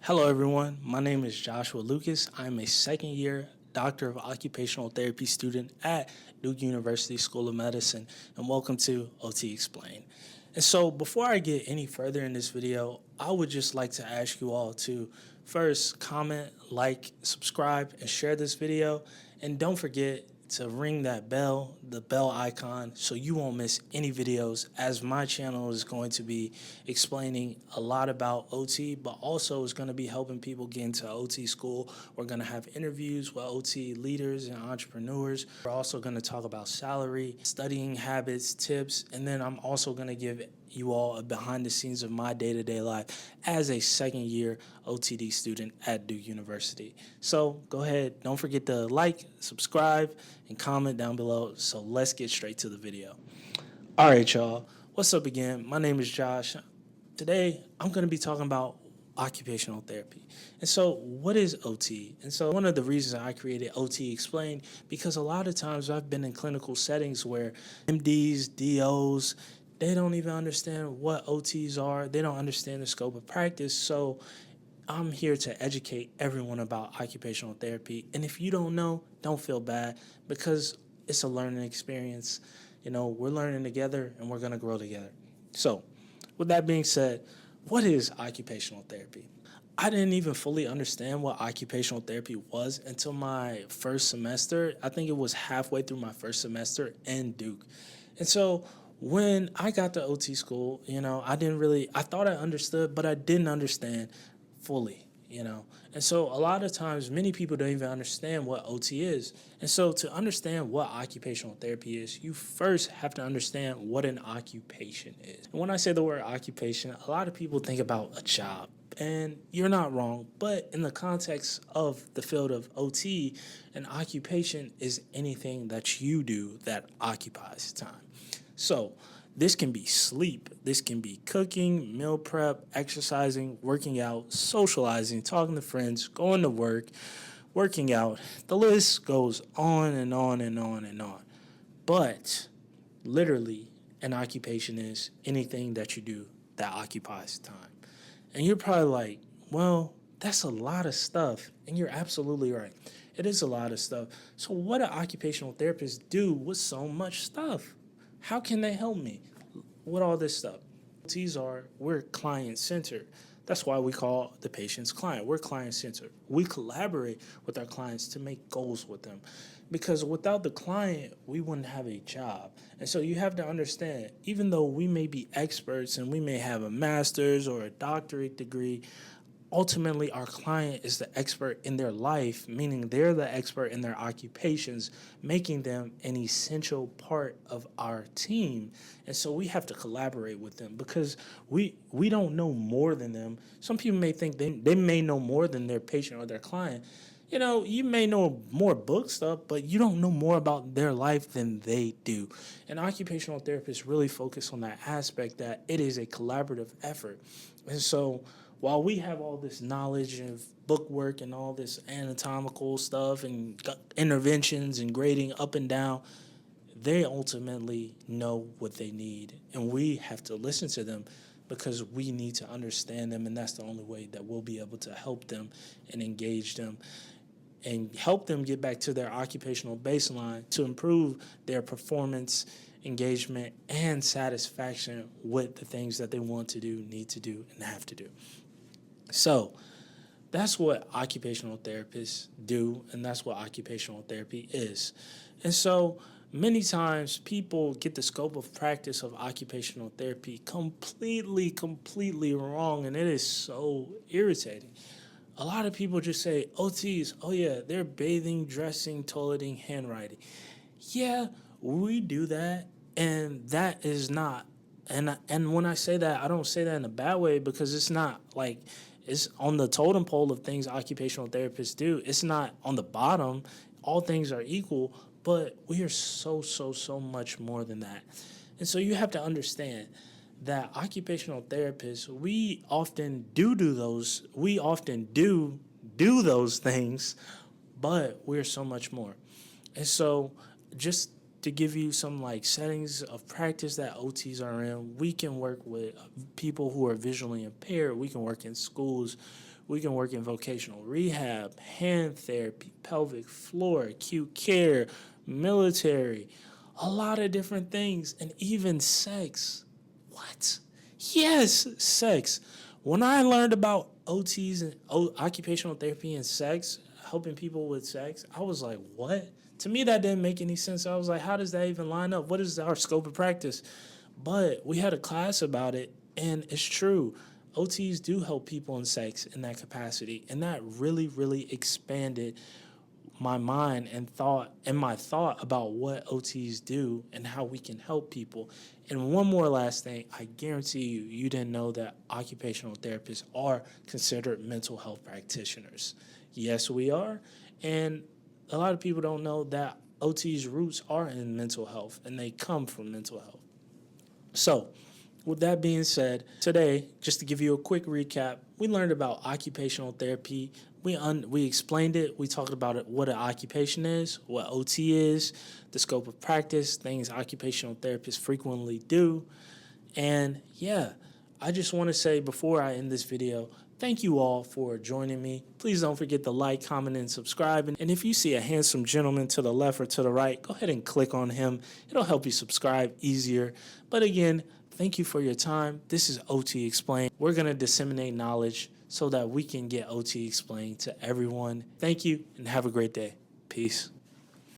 Hello, everyone. My name is Joshua Lucas. I'm a second year Doctor of Occupational Therapy student at Duke University School of Medicine, and welcome to OT Explained. And so, before I get any further in this video, I would just like to ask you all to first comment, like, subscribe, and share this video. And don't forget to ring that bell, the bell icon, so you won't miss any videos, as my channel is going to be explaining a lot about OT, but also is going to be helping people get into OT school. We're going to have interviews with OT leaders and entrepreneurs. We're also going to talk about salary, studying habits, tips, and then I'm also going to give you all a behind the scenes of my day-to-day life as a second year OTD student at Duke University. So go ahead, don't forget to like, subscribe, and comment down below. So let's get straight to the video. All right, y'all. What's up again? My name is Josh. Today, I'm going to be talking about occupational therapy. And so, what is OT? And so, one of the reasons I created OT Explained, because a lot of times I've been in clinical settings where MDs, DOs, they don't even understand what OTs are. They don't understand the scope of practice. So, I'm here to educate everyone about occupational therapy. And if you don't know, don't feel bad, because it's a learning experience. You know, we're learning together and we're going to grow together. So, with that being said, what is occupational therapy? I didn't even fully understand what occupational therapy was until my first semester. I think it was halfway through my first semester in Duke. And so when I got to OT school, I thought I understood, but I didn't understand fully. And so a lot of times, many people don't even understand what OT is. And so to understand what occupational therapy is, you first have to understand what an occupation is. And when I say the word occupation, a lot of people think about a job. And you're not wrong, but in the context of the field of OT, an occupation is anything that you do that occupies time. So this can be sleep, this can be cooking, meal prep, exercising, working out, socializing, talking to friends, going to work, working out. The list goes on and on and on and on. But literally, an occupation is anything that you do that occupies time. And you're probably like, well, that's a lot of stuff. And you're absolutely right. It is a lot of stuff. So what do occupational therapists do with so much stuff? How can they help me with all this stuff? We're client-centered. That's why we call the patient's client. We're client-centered. We collaborate with our clients to make goals with them. Because without the client, we wouldn't have a job. And so you have to understand, even though we may be experts and we may have a master's or a doctorate degree, ultimately our client is the expert in their life, meaning they're the expert in their occupations, making them an essential part of our team. And so we have to collaborate with them, because we don't know more than them. Some people may think they may know more than their patient or their client. You may know more book stuff, but you don't know more about their life than they do. And occupational therapists really focus on that aspect, that it is a collaborative effort. And so while we have all this knowledge of book work and all this anatomical stuff and interventions and grading up and down, they ultimately know what they need. And we have to listen to them, because we need to understand them. And that's the only way that we'll be able to help them and engage them and help them get back to their occupational baseline to improve their performance, engagement, and satisfaction with the things that they want to do, need to do, and have to do. So that's what occupational therapists do, and that's what occupational therapy is. And so many times people get the scope of practice of occupational therapy completely wrong, and it is so irritating. A lot of people just say, OTs, oh yeah, they're bathing, dressing, toileting, handwriting. Yeah, we do that, and that is not. And when I say that, I don't say that in a bad way, because it's not like it's on the totem pole of things occupational therapists do. It's not on the bottom. All things are equal, but we are so much more than that. And so you have to understand that occupational therapists, we often do those things, but we're so much more. And so just to give you some settings of practice that OTs are in, we can work with people who are visually impaired. We can work in schools. We can work in vocational rehab, hand therapy, pelvic floor, acute care, military, a lot of different things, and even sex. What? Yes, sex. When I learned about OTs and occupational therapy and sex, helping people with sex, I was like, what? To me, that didn't make any sense. I was like, how does that even line up? What is our scope of practice? But we had a class about it, and it's true. OTs do help people in sex in that capacity, and that really, really expanded my mind and my thought about what OTs do and how we can help people. And one more last thing, I guarantee you didn't know that occupational therapists are considered mental health practitioners. Yes, we are. And a lot of people don't know that OT's roots are in mental health and they come from mental health. So, with that being said, today, just to give you a quick recap, we learned about occupational therapy. We explained it. We talked about it, what an occupation is, what OT is, the scope of practice, things occupational therapists frequently do. And yeah, I just want to say before I end this video, thank you all for joining me. Please don't forget to like, comment, and subscribe. And if you see a handsome gentleman to the left or to the right, go ahead and click on him. It'll help you subscribe easier. But again, thank you for your time. This is OT Explained. We're going to disseminate knowledge so that we can get OT explained to everyone. Thank you and have a great day. Peace.